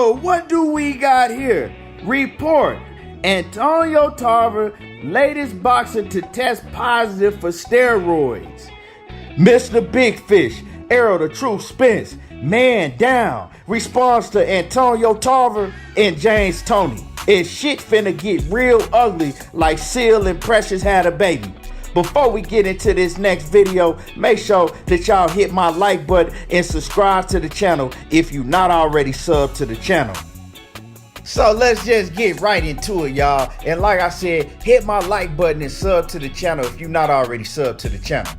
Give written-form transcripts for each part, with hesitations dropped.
So what do we got here? Report. Antonio Tarver, latest boxer to test positive for steroids. Mr. Big Fish, Arrow the Truth Spence, man down. Response to Antonio Tarver and James Toney. Is shit finna get real ugly like Seal and Precious had a baby. Before we get into this next video, make sure that y'all hit my like button and subscribe to the channel if you not already subbed to the channel. So let's just get right into it, y'all. And like I said, hit my like button and sub to the channel if you not already subbed to the channel.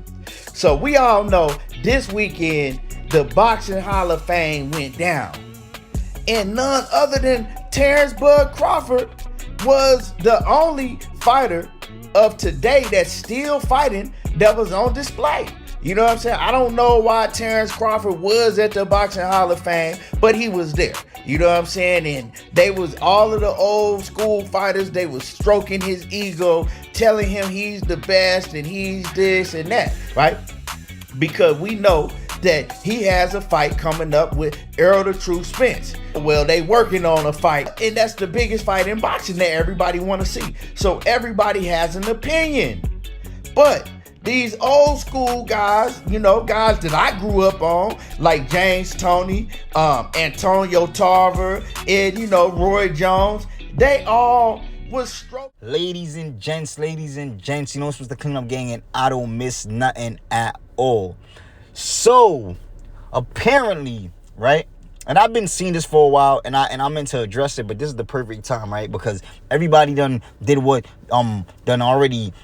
So we all know this weekend, the Boxing Hall of Fame went down. And none other than Terrence Bud Crawford was the only fighter of today that's still fighting that was on display. You know what I'm saying? I don't know why Terrence Crawford was at the Boxing Hall of Fame, but he was there. You know what I'm saying? And they was all of the old school fighters, they was stroking his ego, telling him he's the best and he's this and that, right? Because we know that he has a fight coming up with Arrow the Truth Spence. Well, they working on a fight, and that's the biggest fight in boxing that everybody want to see. So everybody has an opinion. But these old school guys, you know, guys that I grew up on, like James Toney, Antonio Tarver, and, you know, Roy Jones, they all was stroke. Ladies and gents, you know it's supposed to clean up gang, and I don't miss nothing at all. So apparently, right, and I've been seeing this for a while, and I meant to address it, but this is the perfect time, right? Because everybody done did what done already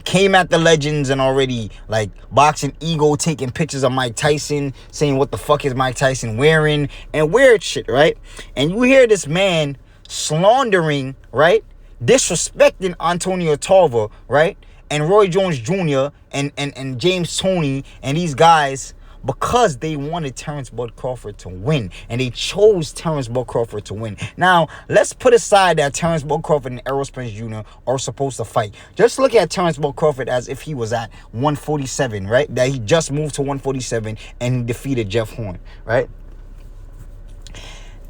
came at the legends and already like boxing ego, taking pictures of Mike Tyson, saying what the fuck is Mike Tyson wearing and weird shit, right? And you hear this man slandering, right, disrespecting Antonio Tarver, right, and Roy Jones Jr. and James Toney and these guys, because they wanted Terrence Bud Crawford to win. And they chose Terrence Bud Crawford to win. Now, let's put aside that Terrence Bud Crawford and Errol Spence Jr. are supposed to fight. Just look at Terrence Bud Crawford as if he was at 147, right? That he just moved to 147 and he defeated Jeff Horn, right?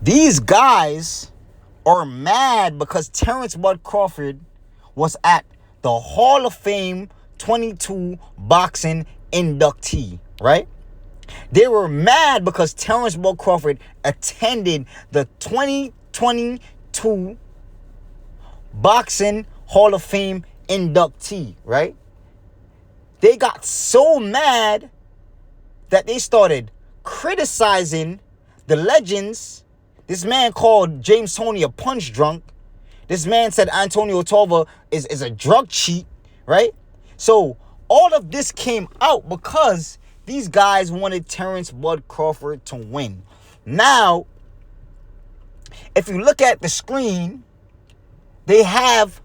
These guys are mad because Terrence Bud Crawford was at the Hall of Fame 22 boxing inductee, right? They were mad because Terrence Bud Crawford attended the 2022 Boxing Hall of Fame inductee, right? They got so mad that they started criticizing the legends. This man called James Toney a punch drunk. This man said Antonio Tarver is a drug cheat, right? So all of this came out because these guys wanted Terrence Bud Crawford to win. Now, if you look at the screen, they have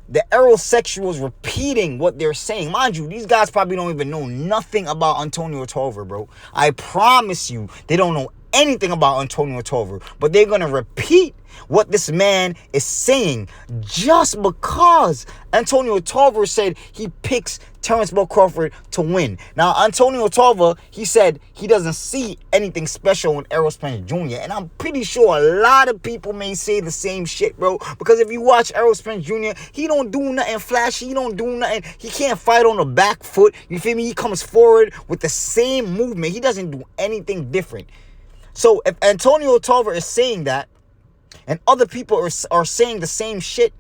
the aerosexuals repeating what they're saying. Mind you, these guys probably don't even know nothing about Antonio Tarver, bro. I promise you, they don't know anything about Antonio Tarver, but they're going to repeat what this man is saying just because Antonio Tarver said he picks Terrence Bud Crawford to win. Now, Antonio Tarver, he said he doesn't see anything special in Errol Spence Jr. And I'm pretty sure a lot of people may say the same shit, bro. Because if you watch Errol Spence Jr., he don't do nothing flashy. He don't do nothing. He can't fight on the back foot. You feel me? He comes forward with the same movement. He doesn't do anything different. So if Antonio Tarver is saying that, and other people are saying the same shit,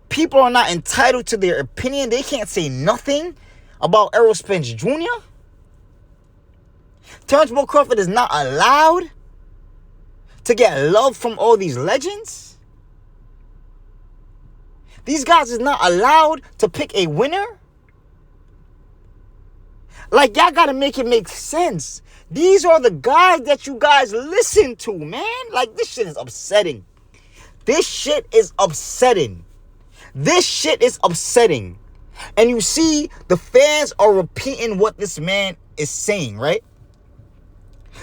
people are not entitled to their opinion. They can't say nothing about Errol Spence Jr. Terrence Bud Crawford is not allowed to get love from all these legends. These guys is not allowed to pick a winner. Like, y'all gotta make it make sense. These are the guys that you guys listen to, man. Like, this shit is upsetting. This shit is upsetting. This shit is upsetting. And you see, the fans are repeating what this man is saying, right?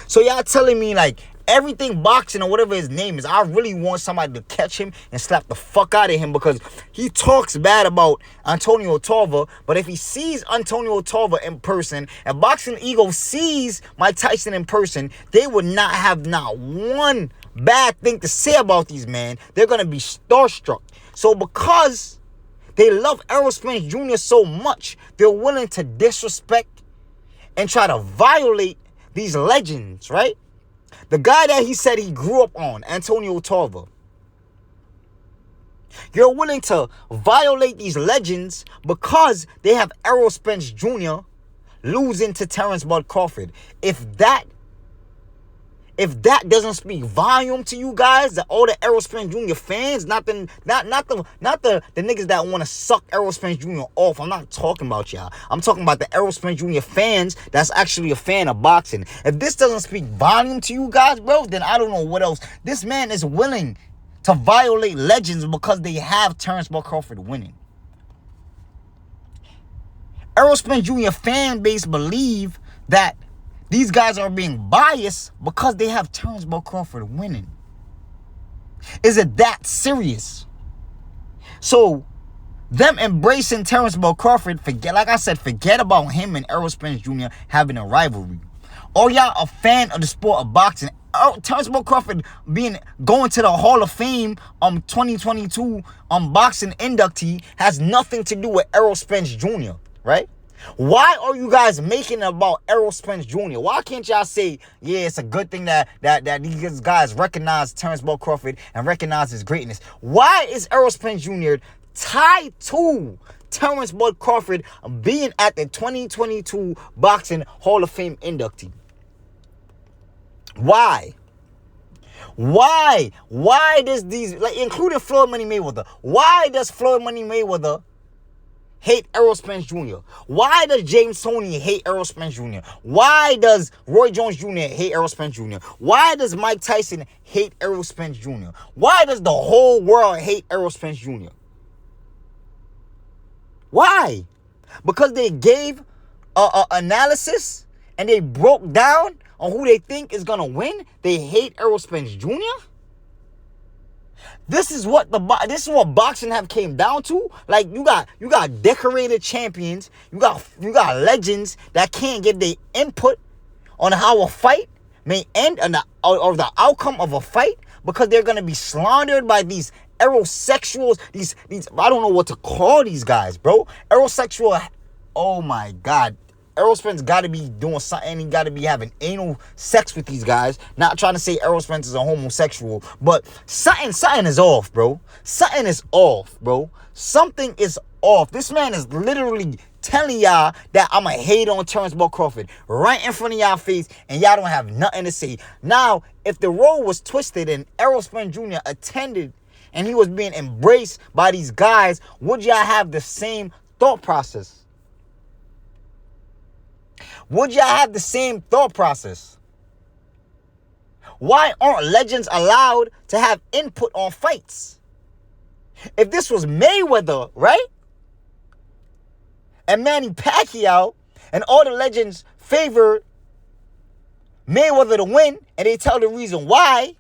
So y'all telling me, like, everything boxing or whatever his name is, I really want somebody to catch him and slap the fuck out of him, because he talks bad about Antonio Tarver. But if he sees Antonio Tarver in person, and Boxing Ego sees Mike Tyson in person, they would not have not one bad thing to say about these men. They're going to be starstruck. So because they love Errol Spence Jr. so much, they're willing to disrespect and try to violate these legends, right? The guy that he said he grew up on, Antonio Tarver. You're willing to violate these legends because they have Errol Spence Jr. losing to Terrence Bud Crawford. If that doesn't speak volume to you guys, that all the Errol Spence Jr. fans, not the niggas that want to suck Errol Spence Jr. off. I'm not talking about y'all. I'm talking about the Errol Spence Jr. fans that's actually a fan of boxing. If this doesn't speak volume to you guys, bro, then I don't know what else. This man is willing to violate legends because they have Terrence Bud Crawford winning. Errol Spence Jr. fan base believe that these guys are being biased because they have Terrence Bud Crawford winning. Is it that serious? So, them embracing Terrence Bud Crawford, forget about him and Errol Spence Jr. having a rivalry. Or y'all a fan of the sport of boxing. Terrence Bud Crawford going to the Hall of Fame 2022 boxing inductee has nothing to do with Errol Spence Jr., right? Why are you guys making it about Errol Spence Jr.? Why can't y'all say, yeah, it's a good thing that these guys recognize Terrence Bud Crawford and recognize his greatness? Why is Errol Spence Jr. tied to Terrence Bud Crawford being at the 2022 Boxing Hall of Fame inductee? Why? Why does these, including Floyd Money Mayweather, why does Floyd Money Mayweather hate Errol Spence Jr.? Why does James Toney hate Errol Spence Jr.? Why does Roy Jones Jr. hate Errol Spence Jr.? Why does Mike Tyson hate Errol Spence Jr.? Why does the whole world hate Errol Spence Jr.? Why? Because they gave a analysis and they broke down on who they think is gonna win. They hate Errol Spence Jr.? This is what boxing have came down to. Like, you got decorated champions, you got legends that can't give their input on how a fight may end or the outcome of a fight, because they're gonna be slandered by these aerosexuals, these I don't know what to call these guys, bro. Aerosexual. Oh my God. Errol Spence got to be doing something. He got to be having anal sex with these guys. Not trying to say Errol Spence is a homosexual, but something is off, bro. Something is off, bro. Something is off. This man is literally telling y'all that I'm a hate on Terrence Bud Crawford right in front of y'all face, and y'all don't have nothing to say. Now, if the role was twisted and Errol Spence Jr. attended and he was being embraced by these guys, would y'all have the same thought process? Would y'all have the same thought process? Why aren't legends allowed to have input on fights? If this was Mayweather, right? And Manny Pacquiao, and all the legends favor Mayweather to win, and they tell the reason why,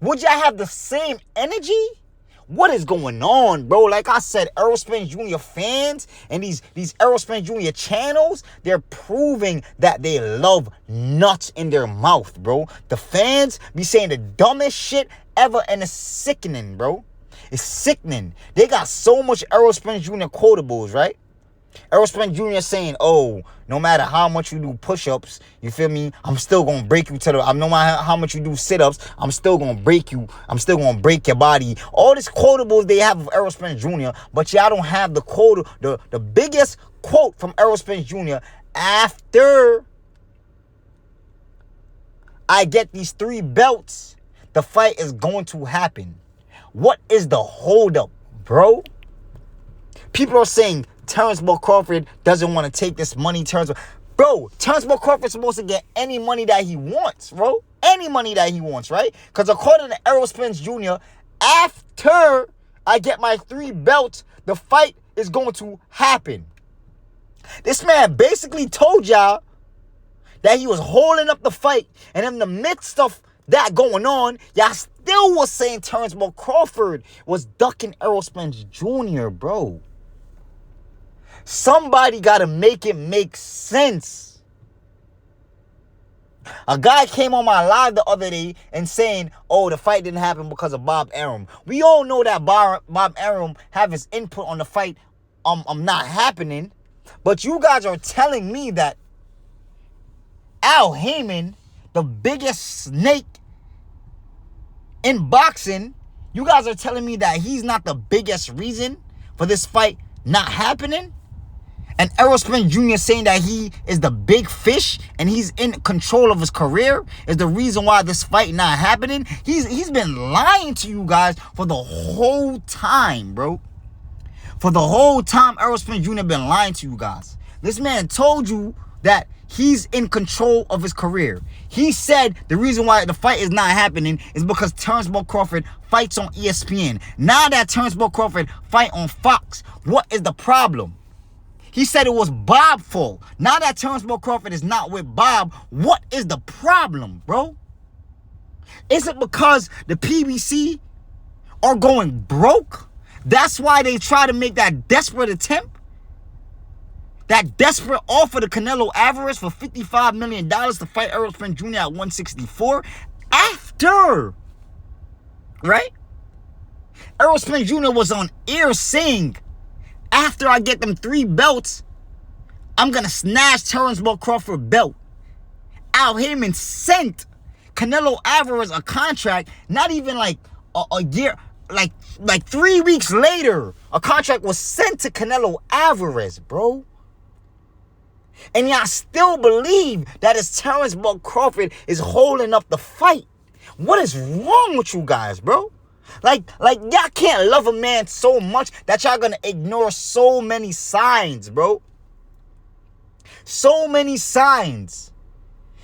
would y'all have the same energy? What is going on, bro? Like I said, Errol Spence Jr. fans and these Errol Spence Jr. channels, they're proving that they love nuts in their mouth, bro. The fans be saying the dumbest shit ever, and it's sickening, bro. It's sickening. They got so much Errol Spence Jr. quotables, right? Errol Spence Jr. saying, oh, no matter how much you do push-ups, you feel me, I'm still going to break you to the, no matter how much you do sit-ups, I'm still going to break you. I'm still going to break your body. All these quotables they have of Errol Spence Jr., but y'all don't have the quote, the biggest quote from Errol Spence Jr. after I get these 3 belts, the fight is going to happen. What is the holdup, bro? People are saying Terrence Bud Crawford doesn't want to take this money. Terrence Bud Crawford's supposed to get any money that he wants, bro. Any money that he wants, right? Because according to Errol Spence Jr., after I get my 3 belts, the fight is going to happen. This man basically told y'all that he was holding up the fight, and in the midst of that going on, y'all still was saying Terrence Crawford was ducking Errol Spence Jr., bro. Somebody gotta make it make sense. A guy came on my live the other day and saying, oh, the fight didn't happen because of Bob Arum. We all know that Bob Arum have his input on the fight not happening. But you guys are telling me that Al Heyman, the biggest snake in boxing, you guys are telling me that he's not the biggest reason for this fight not happening? And Errol Spence Jr. saying that he is the big fish and he's in control of his career is the reason why this fight not happening? He's been lying to you guys for the whole time, bro. For the whole time, Errol Spence Jr. been lying to you guys. This man told you that he's in control of his career. He said the reason why the fight is not happening is because Terrence Crawford fights on ESPN. Now that Terrence Crawford fight on Fox, what is the problem? He said it was Bob's fault. Now that Terrence Crawford is not with Bob, what is the problem, bro? Is it because the PBC are going broke? That's why they try to make that desperate attempt? That desperate offer to Canelo Alvarez for $55 million to fight Errol Spence Jr. at 164? After, right? Errol Spence Jr. was on air saying, after I get them 3 belts, I'm going to snatch Terrence Crawford belt. Al Heyman sent Canelo Alvarez a contract, not even like a year, like 3 weeks later, a contract was sent to Canelo Alvarez, bro. And y'all still believe that it's Terrence Crawford is holding up the fight. What is wrong with you guys, bro? Like y'all can't love a man so much that y'all gonna ignore so many signs, bro. So many signs.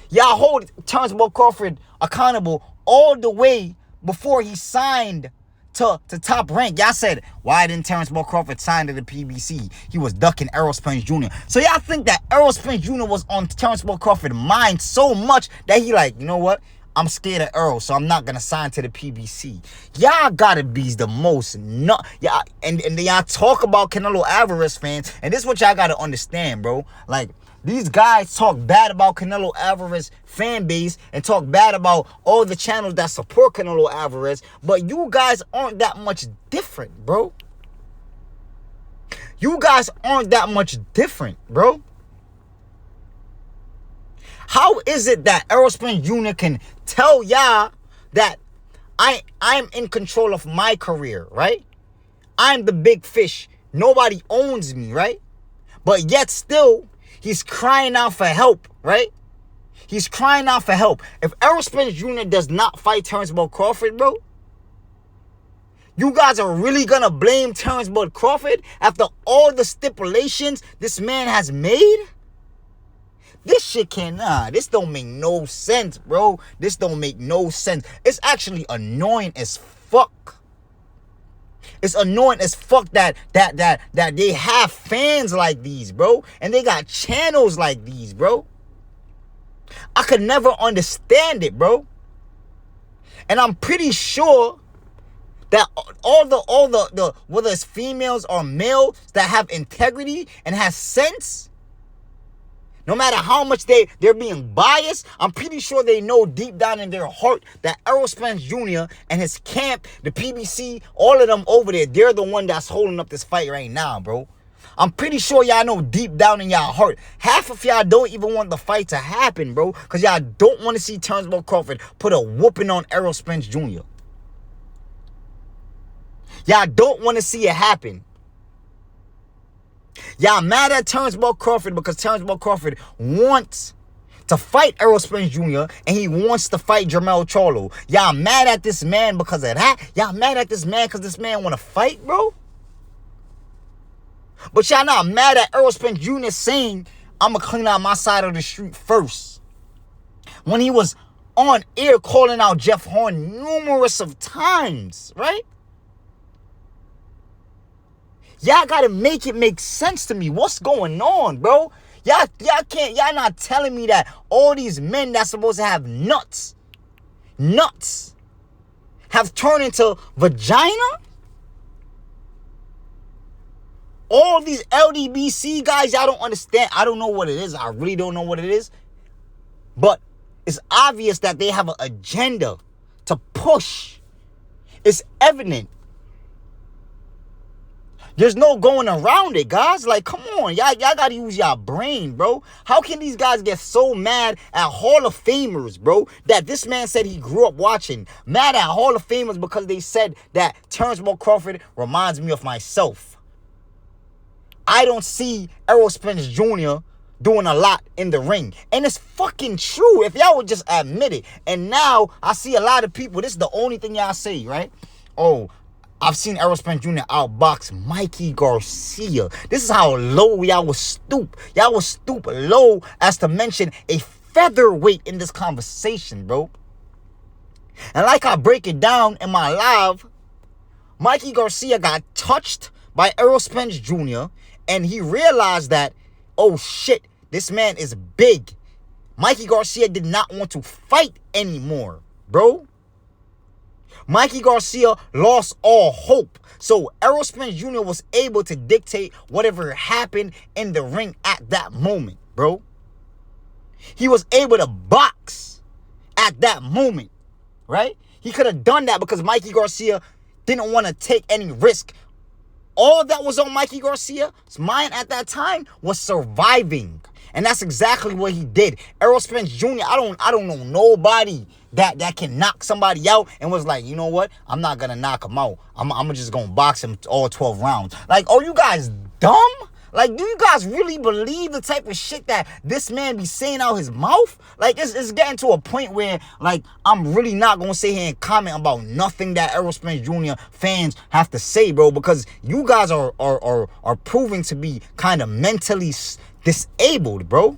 Y'all hold Terrence Crawford accountable all the way before he signed to Top Rank. Y'all said, why didn't Terrence Crawford sign to the PBC? He was ducking Errol Spence Jr. So y'all think that Errol Spence Jr. was on Terrence Crawford's mind so much that he like, you know what? I'm scared of Earl, so I'm not gonna sign to the PBC. Y'all gotta be the most y'all, and y'all talk about Canelo Alvarez fans, and this is what y'all gotta understand, bro. Like, these guys talk bad about Canelo Alvarez fan base and talk bad about all the channels that support Canelo Alvarez, but you guys aren't that much different, bro. You guys aren't that much different, bro. How is it that Errol Spence Jr. can tell y'all that I'm in control of my career, right? I'm the big fish. Nobody owns me, right? But yet still, he's crying out for help, right? He's crying out for help. If Errol Spence Jr. does not fight Terrence Crawford, bro, you guys are really gonna blame Terrence Crawford after all the stipulations this man has made? This shit this don't make no sense, bro. This don't make no sense. It's actually annoying as fuck. It's annoying as fuck that they have fans like these, bro. And they got channels like these, bro. I could never understand it, bro. And I'm pretty sure that all the whether it's females or males that have integrity and have sense, no matter how much they're being biased, I'm pretty sure they know deep down in their heart that Errol Spence Jr. and his camp, the PBC, all of them over there, they're the one that's holding up this fight right now, bro. I'm pretty sure y'all know deep down in y'all heart. Half of y'all don't even want the fight to happen, bro, because y'all don't want to see Terrence Crawford put a whooping on Errol Spence Jr. Y'all don't want to see it happen. Y'all mad at Terrence Crawford because Terrence Crawford wants to fight Errol Spence Jr. and he wants to fight Jermell Charlo. Y'all mad at this man because of that? Y'all mad at this man because this man want to fight, bro? But y'all not mad at Errol Spence Jr. saying, I'm going to clean out my side of the street first. When he was on air calling out Jeff Horn numerous of times, right? Y'all gotta make it make sense to me. What's going on, bro? Y'all not telling me that all these men that's supposed to have nuts, have turned into vagina? All these ldbc guys, y'all don't understand. I don't know what it is. I really don't know what it is. But it's obvious that they have an agenda to push. It's evident. There's no going around it, guys. Like, come on. Y'all gotta use y'all brain, bro. How can these guys get so mad at Hall of Famers, bro, that this man said he grew up watching? Mad at Hall of Famers because they said that Terrence Crawford reminds me of myself. I don't see Errol Spence Jr. doing a lot in the ring. And it's fucking true if y'all would just admit it. And now I see a lot of people, this is the only thing y'all say, right? Oh, I've seen Errol Spence Jr. outbox Mikey Garcia. This is how low y'all will stoop. Y'all will stoop low as to mention a featherweight in this conversation, bro. And like I break it down in my live, Mikey Garcia got touched by Errol Spence Jr. and he realized that, oh shit, this man is big. Mikey Garcia did not want to fight anymore, bro. Mikey Garcia lost all hope. So Errol Spence Jr. was able to dictate whatever happened in the ring at that moment, bro. He was able to box at that moment, right? He could have done that because Mikey Garcia didn't want to take any risk. All that was on Mikey Garcia's mind at that time was surviving. And that's exactly what he did. Errol Spence Jr., I don't know nobody that can knock somebody out and was like, you know what? I'm not going to knock him out. I'm just going to box him all 12 rounds. Like, are you guys dumb? Like, do you guys really believe the type of shit that this man be saying out his mouth? Like, it's getting to a point where, like, I'm really not going to sit here and comment about nothing that Errol Spence Jr. fans have to say, bro, because you guys are proving to be kind of mentally disabled, bro.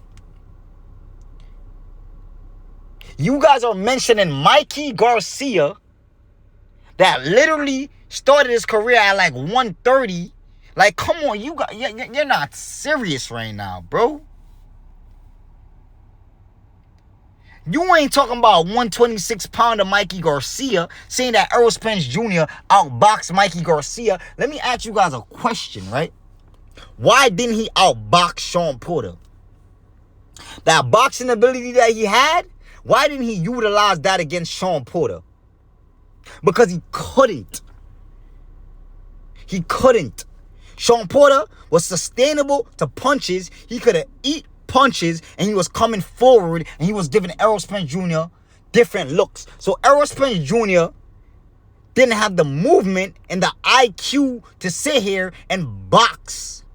You guys are mentioning Mikey Garcia that literally started his career at like 130. Like, come on, you're not serious right now, bro. You ain't talking about 126-pounder Mikey Garcia saying that Errol Spence Jr. outboxed Mikey Garcia. Let me ask you guys a question, right? Why didn't he outbox Sean Porter? That boxing ability that he had, why didn't he utilize that against Sean Porter? Because he couldn't. He couldn't. Sean Porter was sustainable to punches. He could have eat punches and he was coming forward and he was giving Errol Spence Jr. different looks. So Errol Spence Jr. didn't have the movement and the IQ to sit here and box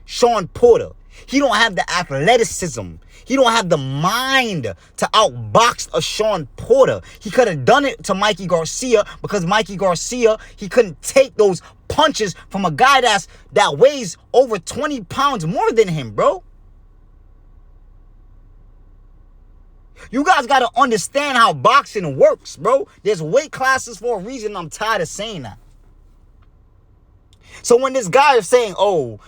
Sean Porter. He don't have the athleticism. He don't have the mind to outbox a Sean Porter. He could have done it to Mikey Garcia because Mikey Garcia, he couldn't take those punches from a guy that weighs over 20 pounds more than him, bro. You guys got to understand how boxing works, bro. There's weight classes for a reason. I'm tired of saying that. So when this guy is saying, oh,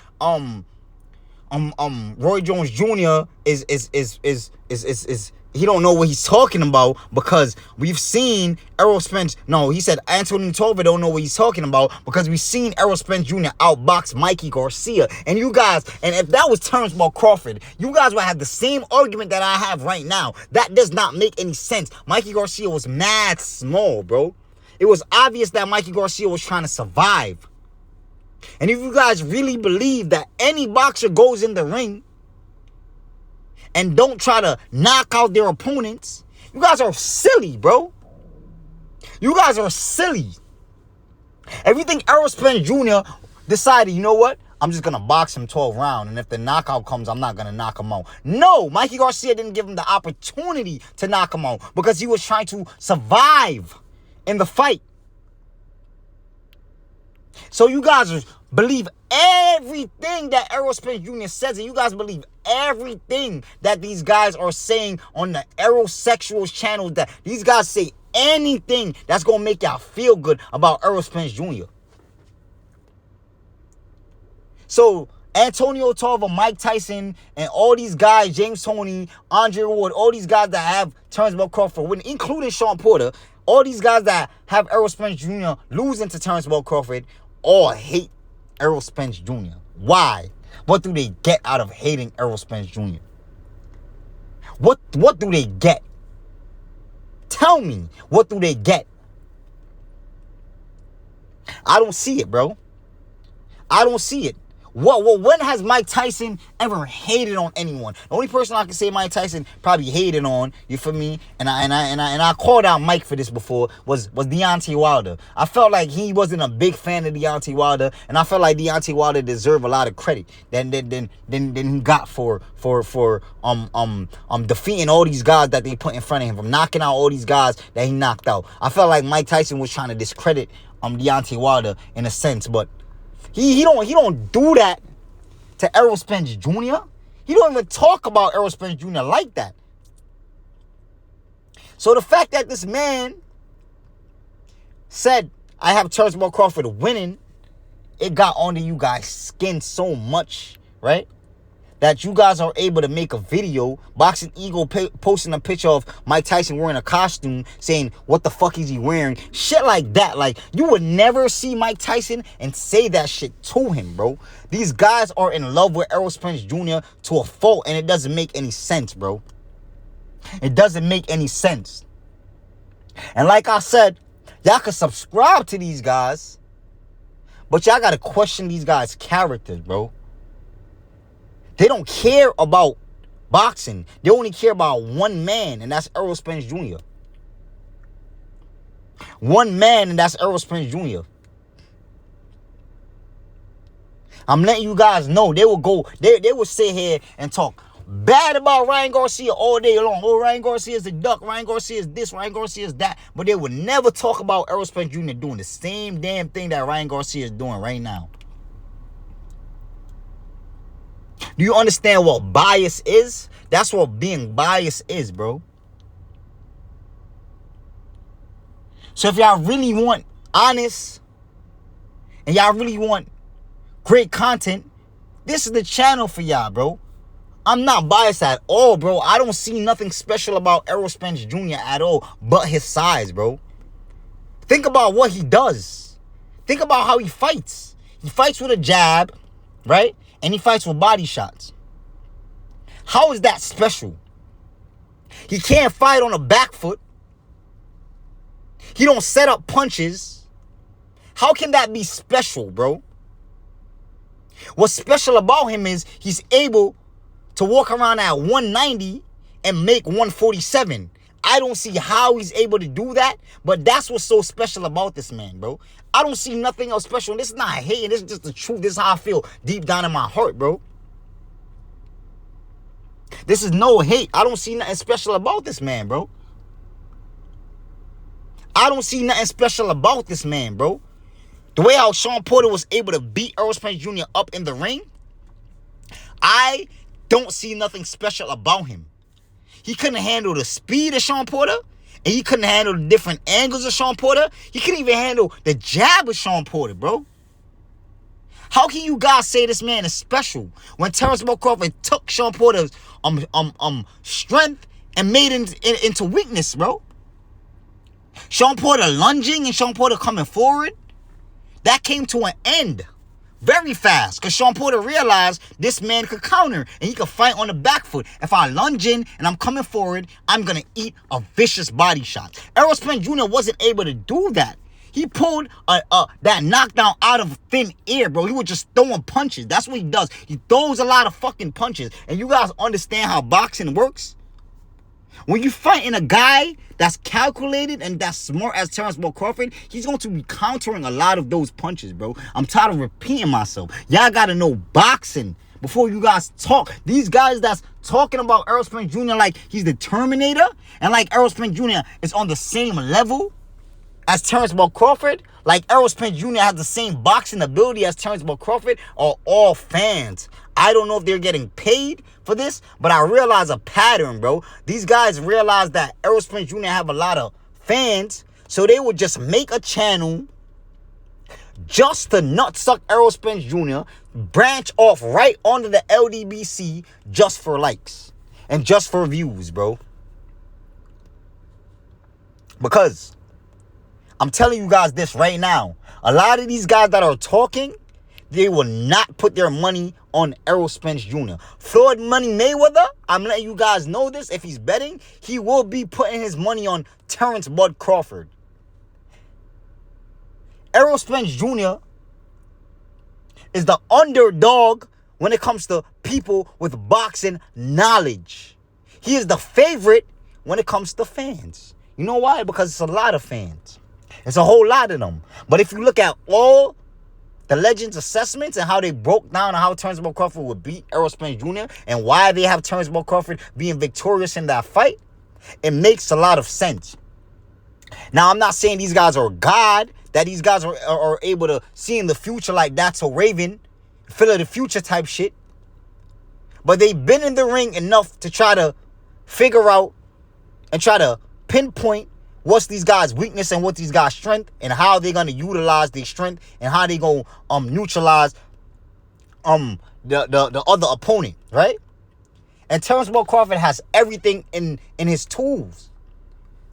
Roy Jones Jr. is he don't know what he's talking about because we've seen Errol Spence. No, he said Anthony Tova don't know what he's talking about because we've seen Errol Spence Jr. outbox Mikey Garcia. And you guys, and if that was Terrence Crawford, you guys would have the same argument that I have right now. That does not make any sense. Mikey Garcia was mad small, bro. It was obvious that Mikey Garcia was trying to survive. And if you guys really believe that any boxer goes in the ring and don't try to knock out their opponents, you guys are silly, bro. You guys are silly. Everything Errol Spence Jr. decided, you know what? I'm just going to box him 12 rounds. And if the knockout comes, I'm not going to knock him out. No, Mikey Garcia didn't give him the opportunity to knock him out because he was trying to survive in the fight. So you guys believe everything that Errol Spence Jr. says, and you guys believe everything that these guys are saying on the Aerosexuals channel, that these guys say anything that's going to make y'all feel good about Errol Spence Jr. So, Antonio Tarver, Mike Tyson, and all these guys, James Toney, Andre Ward, all these guys that have Terrence Bud Crawford winning, including Sean Porter, all these guys that have Errol Spence Jr. losing to Terrence Bud Crawford, all hate Errol Spence Jr. Why? What do they get out of hating Errol Spence Jr.? What do they get? Tell me, what do they get? I don't see it, bro. I don't see it. When has Mike Tyson ever hated on anyone? The only person I can say Mike Tyson probably hated on, you feel me? And I called out Mike for this before, was Deontay Wilder. I felt like he wasn't a big fan of Deontay Wilder, and I felt like Deontay Wilder deserved a lot of credit than he got for defeating all these guys that they put in front of him, from knocking out all these guys that he knocked out. I felt like Mike Tyson was trying to discredit Deontay Wilder in a sense, but He don't do that to Errol Spence Jr. He don't even talk about Errol Spence Jr. like that. So the fact that this man said, I have Terrence Bud Crawford winning, it got under you guys' skin so much, right? That you guys are able to make a video, Boxing Eagle posting a picture of Mike Tyson wearing a costume, saying, what the fuck is he wearing? Shit like that. Like, you would never see Mike Tyson and say that shit to him, bro. These guys are in love with Errol Spence Jr. to a fault, and it doesn't make any sense, bro. It doesn't make any sense. And like I said, y'all can subscribe to these guys, but y'all gotta question these guys' characters, bro. They don't care about boxing. They only care about one man, and that's Errol Spence Jr. One man, and that's Errol Spence Jr. I'm letting you guys know, they will sit here and talk bad about Ryan Garcia all day long. Oh, Ryan Garcia is a duck. Ryan Garcia is this. Ryan Garcia is that. But they would never talk about Errol Spence Jr. doing the same damn thing that Ryan Garcia is doing right now. Do you understand what bias is? That's what being biased is, bro. So if y'all really want honest and y'all really want great content, this is the channel for y'all, bro. I'm not biased at all, bro. I don't see nothing special about Errol Spence Jr. at all but his size, bro. Think about what he does. Think about how he fights. He fights with a jab, right? And he fights with body shots. How is that special? He can't fight on a back foot. He don't set up punches. How can that be special, bro? What's special about him is he's able to walk around at 190 and make 147. I don't see how he's able to do that, but that's what's so special about this man, bro. I don't see nothing else special. And this is not hating. This is just the truth. This is how I feel deep down in my heart, bro. This is no hate. I don't see nothing special about this man, bro. I don't see nothing special about this man, bro. The way how Sean Porter was able to beat Errol Spence Jr. up in the ring, I don't see nothing special about him. He couldn't handle the speed of Sean Porter, and he couldn't handle the different angles of Sean Porter. He couldn't even handle the jab of Sean Porter, bro. How can you guys say this man is special when Terrence Bud Crawford took Sean Porter's strength and made it into weakness, bro? Sean Porter lunging and Sean Porter coming forward, that came to an end very fast, because Sean Porter realized this man could counter and he could fight on the back foot. If I lunge in and I'm coming forward, I'm going to eat a vicious body shot. Errol Spence Jr. wasn't able to do that. He pulled that knockdown out of thin air, bro. He was just throwing punches. That's what he does. He throws a lot of fucking punches. And you guys understand how boxing works? When you fighting a guy that's calculated and that's smart as Terrence Bud Crawford, he's going to be countering a lot of those punches, bro. I'm tired of repeating myself. Y'all got to know boxing before you guys talk. These guys that's talking about Errol Spence Jr. like he's the Terminator and like Errol Spence Jr. is on the same level as Terrence Bud Crawford, like Errol Spence Jr. has the same boxing ability as Terrence Bud Crawford, are all fans. I don't know if they're getting paid for this, but I realize a pattern, bro. These guys realize that Errol Spence Jr. have a lot of fans, so they would just make a channel, just to nutsuck Errol Spence Jr., branch off right onto the LDBC just for likes and just for views, bro. Because I'm telling you guys this right now. A lot of these guys that are talking, they will not put their money on Errol Spence Jr. Floyd Money Mayweather, I'm letting you guys know this. If he's betting, he will be putting his money on Terrence Bud Crawford. Errol Spence Jr. is the underdog when it comes to people with boxing knowledge. He is the favorite when it comes to fans. You know why? Because it's a lot of fans. It's a whole lot of them. But if you look at all the Legends assessments and how they broke down how Terrence Bud Crawford would beat Errol Spence Jr. and why they have Terrence Bud Crawford being victorious in that fight, it makes a lot of sense. Now, I'm not saying these guys are God, that these guys are able to see in the future like that's a Raven, fill of the future type shit. But they've been in the ring enough to try to figure out and try to pinpoint what's these guys' weakness and what's these guys' strength, and how they're gonna utilize their strength and how they gonna neutralize the other opponent, right? And Terrence Bud Crawford has everything in his tools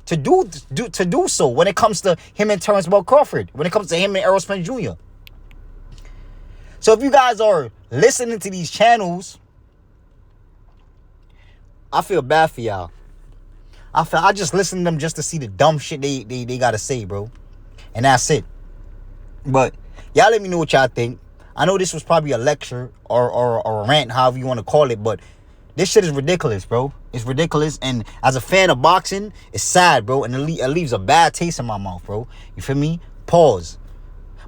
to do so when it comes to him and Terrence Bud Crawford, when it comes to him and Errol Spence Jr. So if you guys are listening to these channels, I feel bad for y'all. I just listen to them just to see the dumb shit they gotta say, bro. And that's it. But y'all let me know what y'all think. I know this was probably a lecture or a rant, however you want to call it, but this shit is ridiculous, bro. It's ridiculous. And as a fan of boxing, it's sad, bro. And it leaves a bad taste in my mouth, bro. You feel me? Pause.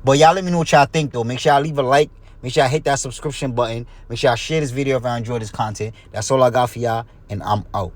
But y'all let me know what y'all think, though. Make sure y'all leave a like. Make sure y'all hit that subscription button. Make sure y'all share this video if y'all enjoy this content. That's all I got for y'all. And I'm out.